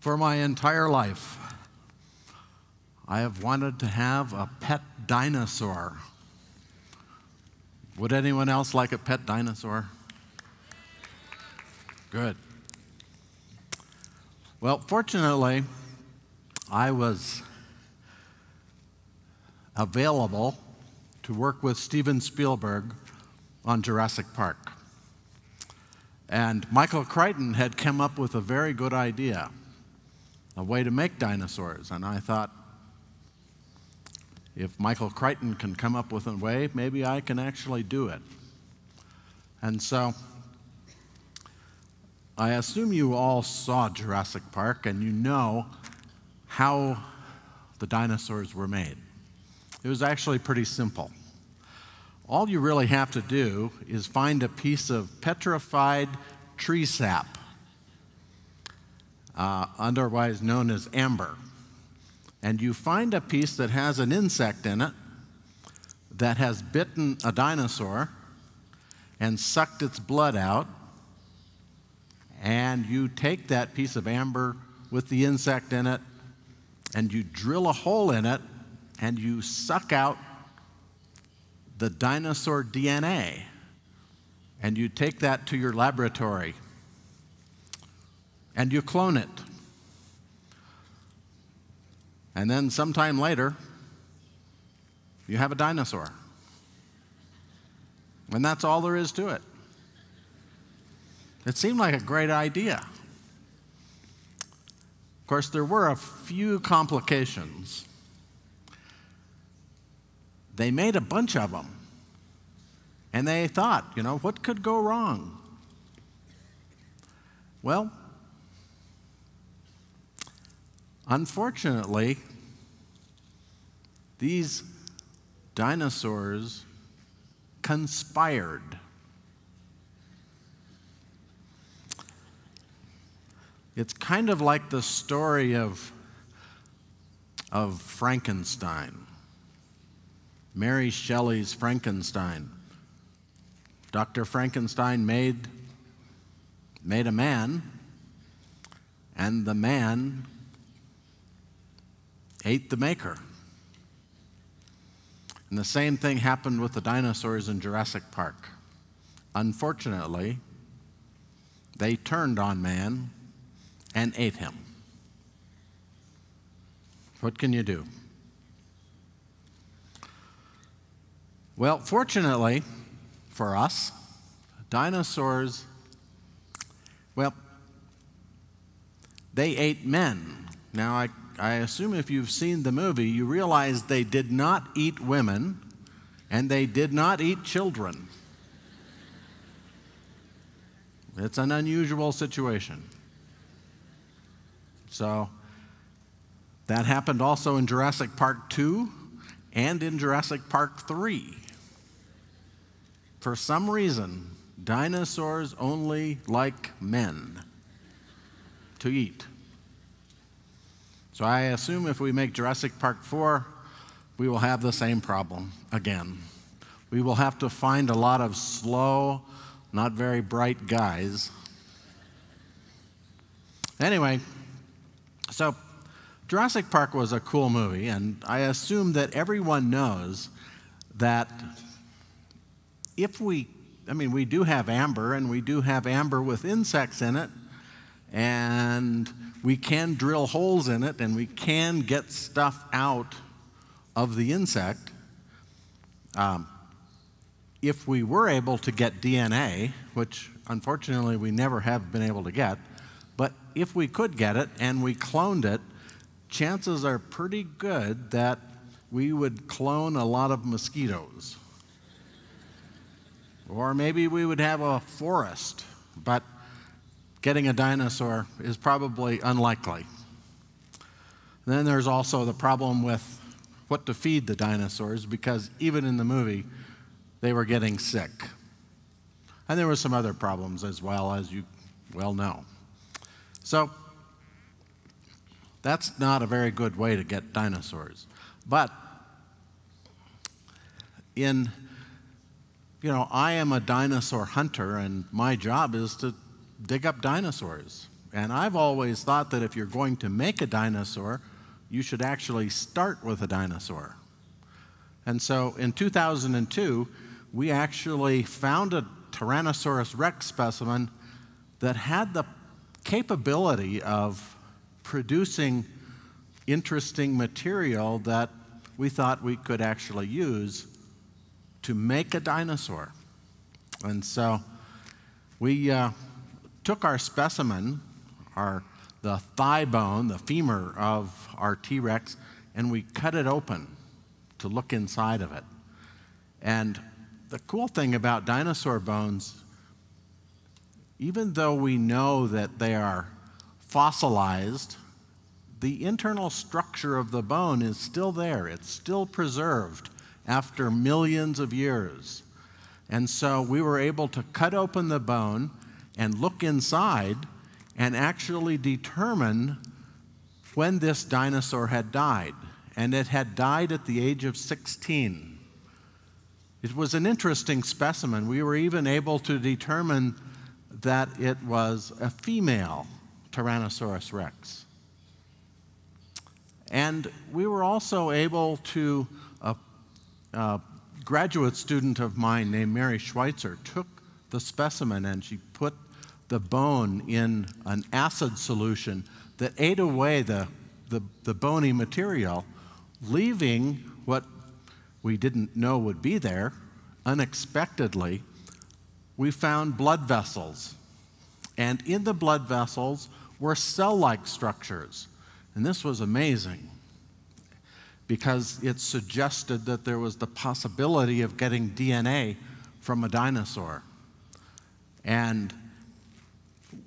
For my entire life, I have wanted to have a pet dinosaur. Would anyone else like a pet dinosaur? Good. Well, fortunately, I was available to work with Steven Spielberg on Jurassic Park. And Michael Crichton had come up with a very good idea, a way to make dinosaurs. And I thought, if Michael Crichton can come up with a way, maybe I can actually do it. And so I assume you all saw Jurassic Park and you know how the dinosaurs were made. It was actually pretty simple. All you really have to do is find a piece of petrified tree sap, otherwise known as amber. And you find a piece that has an insect in it that has bitten a dinosaur and sucked its blood out, and you take that piece of amber with the insect in it and you drill a hole in it and you suck out the dinosaur DNA, and you take that to your laboratory and you clone it. And then sometime later, you have a dinosaur. And that's all there is to it. It seemed like a great idea. Of course, there were a few complications. They made a bunch of them. And they thought, what could go wrong? Well, unfortunately, these dinosaurs conspired. It's kind of like the story of Frankenstein. Mary Shelley's Frankenstein. Dr. Frankenstein made a man, and the man ate the maker. And the same thing happened with the dinosaurs in Jurassic Park. Unfortunately, they turned on man and ate him. What can you do? Well, fortunately for us, dinosaurs, they ate men. Now, I assume if you've seen the movie, you realize they did not eat women and they did not eat children. It's an unusual situation. So that happened also in Jurassic Park 2 and in Jurassic Park 3. For some reason, dinosaurs only like men to eat. So I assume if we make Jurassic Park 4, we will have the same problem again. We will have to find a lot of slow, not very bright guys. Anyway, so Jurassic Park was a cool movie, and I assume that everyone knows that we do have amber, and we do have amber with insects in it, and we can drill holes in it, and we can get stuff out of the insect. If we were able to get DNA, which unfortunately we never have been able to get, but if we could get it and we cloned it, chances are pretty good that we would clone a lot of mosquitoes. Or maybe we would have a forest, but getting a dinosaur is probably unlikely. Then there's also the problem with what to feed the dinosaurs, because even in the movie, they were getting sick. And there were some other problems as well, as you well know. So that's not a very good way to get dinosaurs. But I am a dinosaur hunter, and my job is to dig up dinosaurs. And I've always thought that if you're going to make a dinosaur, you should actually start with a dinosaur. And so in 2002, we actually found a Tyrannosaurus rex specimen that had the capability of producing interesting material that we thought we could actually use to make a dinosaur. And so we took our specimen, the thigh bone, the femur of our T-Rex, and we cut it open to look inside of it. And the cool thing about dinosaur bones, even though we know that they are fossilized, the internal structure of the bone is still there. It's still preserved after millions of years. And so we were able to cut open the bone and look inside and actually determine when this dinosaur had died. And it had died at the age of 16. It was an interesting specimen. We were even able to determine that it was a female Tyrannosaurus rex. And we were also able to, a graduate student of mine named Mary Schweitzer took the specimen and she put the bone in an acid solution that ate away the bony material, leaving what we didn't know would be there. Unexpectedly, we found blood vessels. And in the blood vessels were cell-like structures. And this was amazing because it suggested that there was the possibility of getting DNA from a dinosaur. And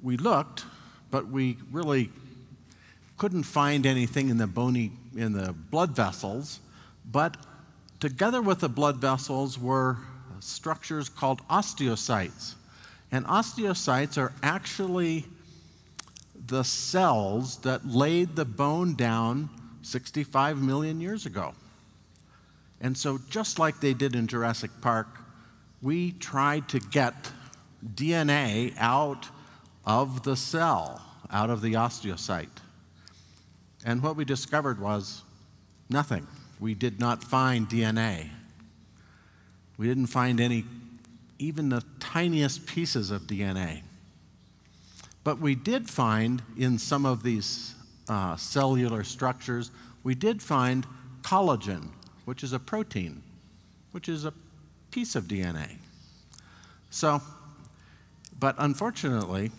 we looked, but we really couldn't find anything in the blood vessels. But together with the blood vessels were structures called osteocytes. And osteocytes are actually the cells that laid the bone down 65 million years ago. And so just like they did in Jurassic Park, we tried to get DNA out of the cell, out of the osteocyte. And what we discovered was nothing. We did not find DNA. We didn't find any, even the tiniest pieces of DNA. But we did find in some of these cellular structures, we did find collagen, which is a protein, which is a piece of DNA. So, but unfortunately,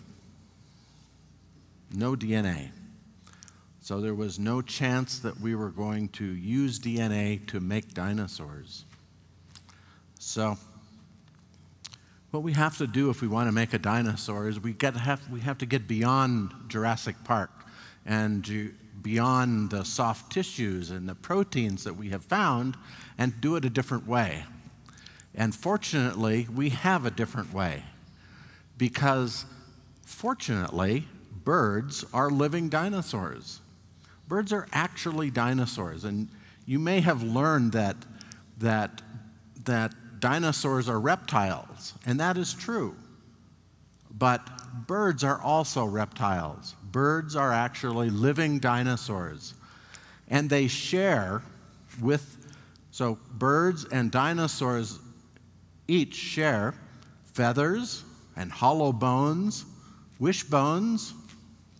no DNA. So there was no chance that we were going to use DNA to make dinosaurs. So what we have to do if we want to make a dinosaur is we have to get beyond Jurassic Park and beyond the soft tissues and the proteins that we have found and do it a different way. And fortunately, we have a different way because fortunately, birds are living dinosaurs. Birds are actually dinosaurs, and you may have learned that dinosaurs are reptiles, and that is true. But birds are also reptiles. Birds are actually living dinosaurs, and they share so birds and dinosaurs each share feathers and hollow bones, wishbones,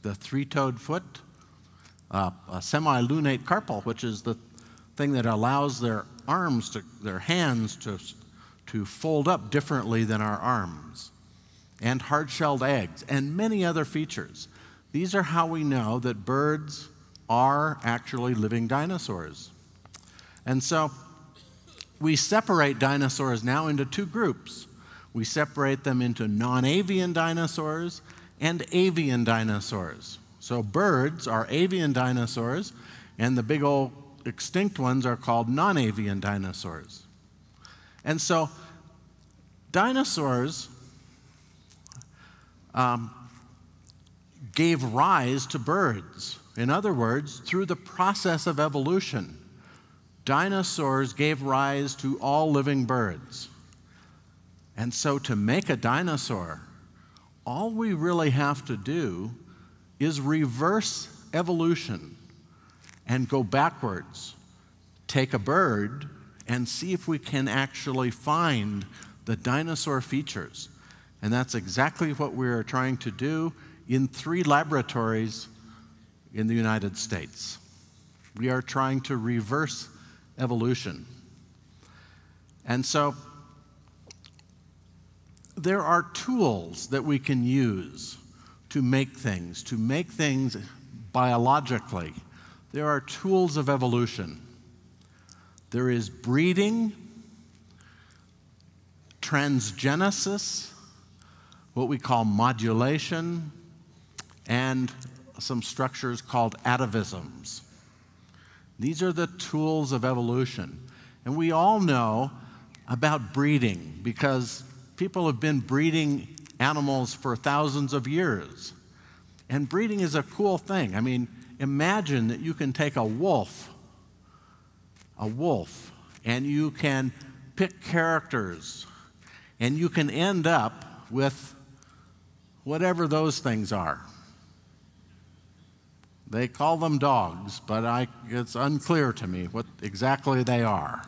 the three-toed foot, a semi-lunate carpal, which is the thing that allows their hands to fold up differently than our arms, and hard-shelled eggs, and many other features. These are how we know that birds are actually living dinosaurs. And so we separate dinosaurs now into two groups. We separate them into non-avian dinosaurs and avian dinosaurs. So birds are avian dinosaurs, and the big old extinct ones are called non-avian dinosaurs. And so dinosaurs gave rise to birds. In other words, through the process of evolution, dinosaurs gave rise to all living birds. And so to make a dinosaur, all we really have to do is reverse evolution and go backwards. Take a bird and see if we can actually find the dinosaur features. And that's exactly what we're trying to do in 3 laboratories in the United States. We are trying to reverse evolution. And so there are tools that we can use to make things biologically. There are tools of evolution. There is breeding, transgenesis, what we call modulation, and some structures called atavisms. These are the tools of evolution. And we all know about breeding because people have been breeding animals for thousands of years. And breeding is a cool thing. I mean, imagine that you can take a wolf, and you can pick characters, and you can end up with whatever those things are. They call them dogs, but it's unclear to me what exactly they are.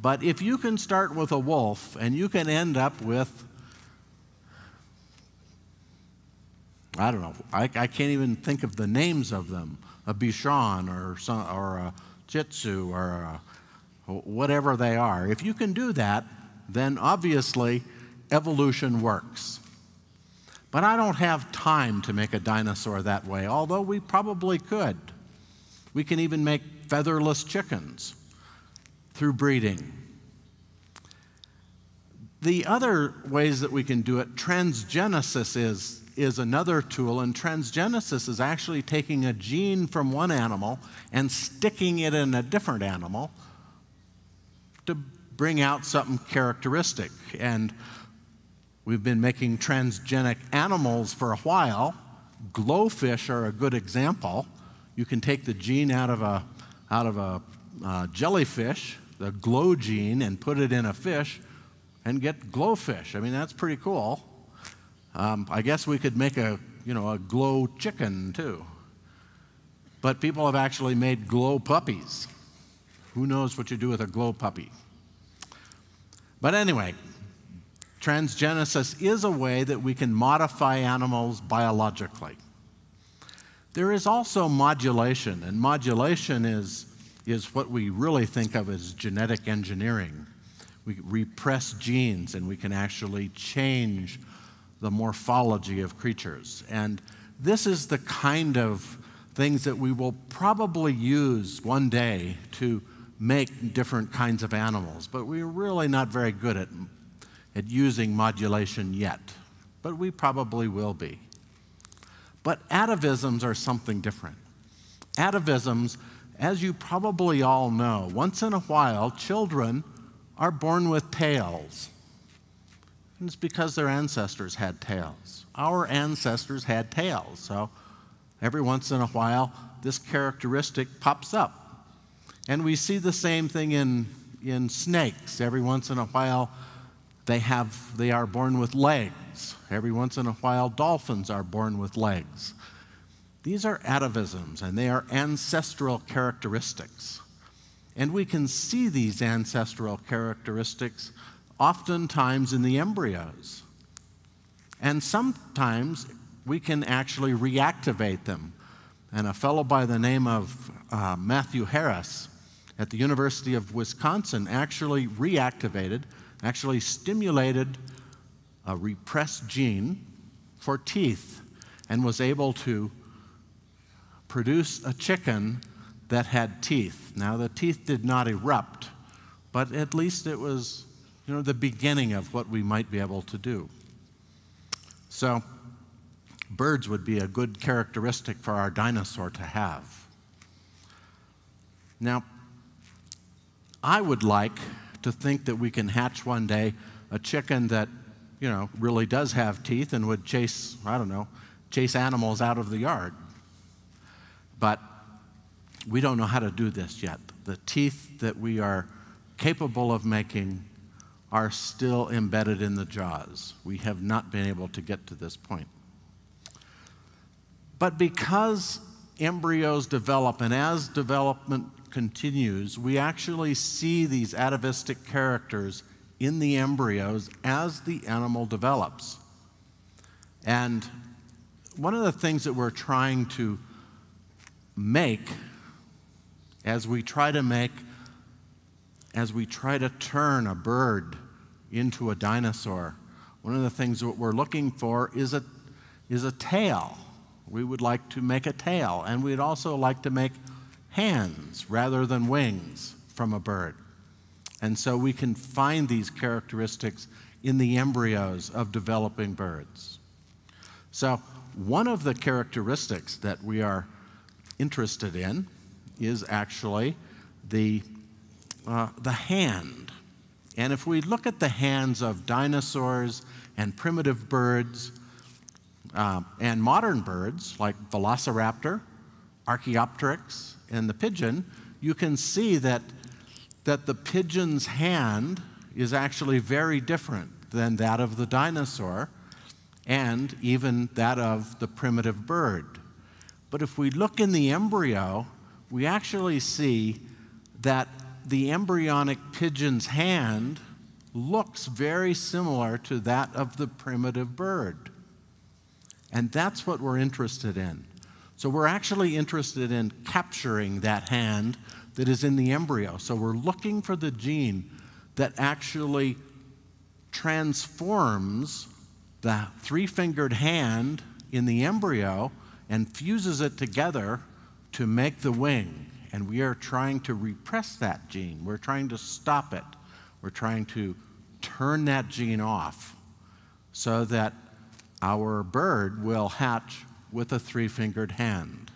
But if you can start with a wolf and you can end up with, I don't know, I can't even think of the names of them, a Bichon or a Jitsu or whatever they are. If you can do that, then obviously evolution works. But I don't have time to make a dinosaur that way, although we probably could. We can even make featherless chickens through breeding. The other ways that we can do it, transgenesis is another tool, and transgenesis is actually taking a gene from one animal and sticking it in a different animal to bring out something characteristic. And we've been making transgenic animals for a while. Glowfish are a good example. You can take the gene out of a jellyfish, the glow gene, and put it in a fish and get glowfish. I mean, that's pretty cool. I guess we could make a glow chicken too. But people have actually made glow puppies. Who knows what you do with a glow puppy? But anyway, transgenesis is a way that we can modify animals biologically. There is also modulation, and modulation is what we really think of as genetic engineering. We repress genes and we can actually change the morphology of creatures. And this is the kind of things that we will probably use one day to make different kinds of animals, but we're really not very good at using modulation yet, but we probably will be. But atavisms are something different. Atavisms, as you probably all know, once in a while, children are born with tails. And it's because their ancestors had tails. Our ancestors had tails, so every once in a while, this characteristic pops up. And we see the same thing in snakes. Every once in a while, they are born with legs. Every once in a while, dolphins are born with legs. These are atavisms, and they are ancestral characteristics. And we can see these ancestral characteristics oftentimes in the embryos. And sometimes we can actually reactivate them. And a fellow by the name of Matthew Harris at the University of Wisconsin actually stimulated a repressed gene for teeth and was able to produce a chicken that had teeth. Now, the teeth did not erupt, but at least it was, the beginning of what we might be able to do. So, birds would be a good characteristic for our dinosaur to have. Now, I would like to think that we can hatch one day a chicken that, really does have teeth and would chase animals out of the yard. But we don't know how to do this yet. The teeth that we are capable of making are still embedded in the jaws. We have not been able to get to this point. But because embryos develop, and as development continues, we actually see these atavistic characters in the embryos as the animal develops. And one of the things that we're trying to make as we try to turn a bird into a dinosaur, one of the things that we're looking for is a tail. We would like to make a tail, and we'd also like to make hands rather than wings from a bird. And so we can find these characteristics in the embryos of developing birds. So one of the characteristics that we are interested in is actually the hand. And if we look at the hands of dinosaurs and primitive birds and modern birds like Velociraptor, Archaeopteryx, and the pigeon, you can see that the pigeon's hand is actually very different than that of the dinosaur and even that of the primitive bird. But if we look in the embryo, we actually see that the embryonic pigeon's hand looks very similar to that of the primitive bird. And that's what we're interested in. So we're actually interested in capturing that hand that is in the embryo. So we're looking for the gene that actually transforms the three-fingered hand in the embryo and fuses it together to make the wing. And we are trying to repress that gene. We're trying to stop it. We're trying to turn that gene off so that our bird will hatch with a three-fingered hand.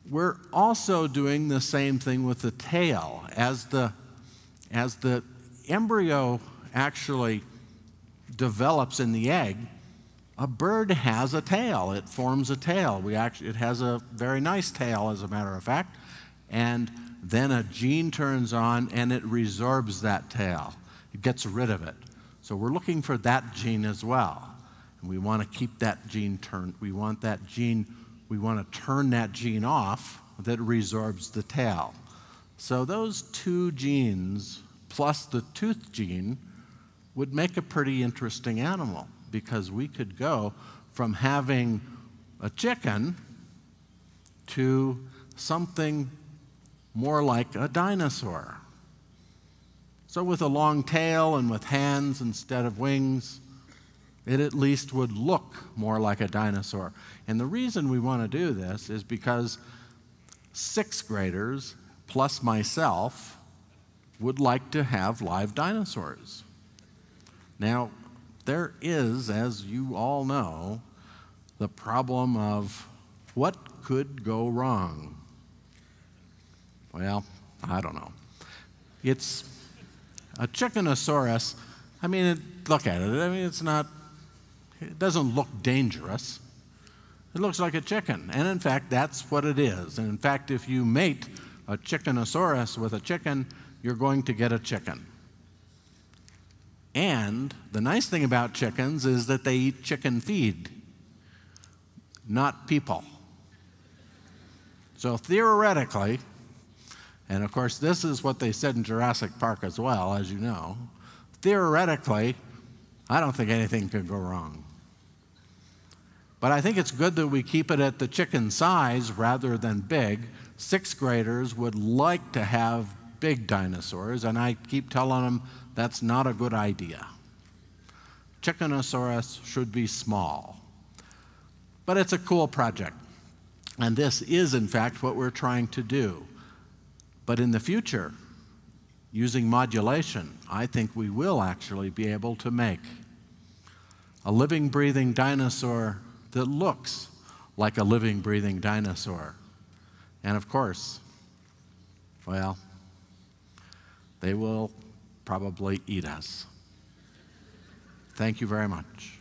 We're also doing the same thing with the tail. As the embryo actually develops in the egg, a bird has a tail. It forms a tail. It has a very nice tail, as a matter of fact. And then a gene turns on and it resorbs that tail. It gets rid of it. So we're looking for that gene as well. And we want to keep that gene turned. We want to turn that gene off that resorbs the tail. So those two genes plus the tooth gene would make a pretty interesting animal, because we could go from having a chicken to something more like a dinosaur. So with a long tail and with hands instead of wings, it at least would look more like a dinosaur. And the reason we want to do this is because sixth graders, plus myself, would like to have live dinosaurs. Now, there is, as you all know, the problem of what could go wrong. Well, I don't know. It's a chickenosaurus. I mean, look at it. I mean, it doesn't look dangerous. It looks like a chicken. And in fact, that's what it is. And in fact, if you mate a chickenosaurus with a chicken, you're going to get a chicken. And the nice thing about chickens is that they eat chicken feed, not people. So theoretically, and of course this is what they said in Jurassic Park as well, as you know, theoretically, I don't think anything could go wrong. But I think it's good that we keep it at the chicken size rather than big. Sixth graders would like to have big dinosaurs, and I keep telling them that's not a good idea. Chickenosaurus should be small. But it's a cool project. And this is, in fact, what we're trying to do. But in the future, using modulation, I think we will actually be able to make a living, breathing dinosaur that looks like a living, breathing dinosaur. And of course, well, they will probably eat us. Thank you very much.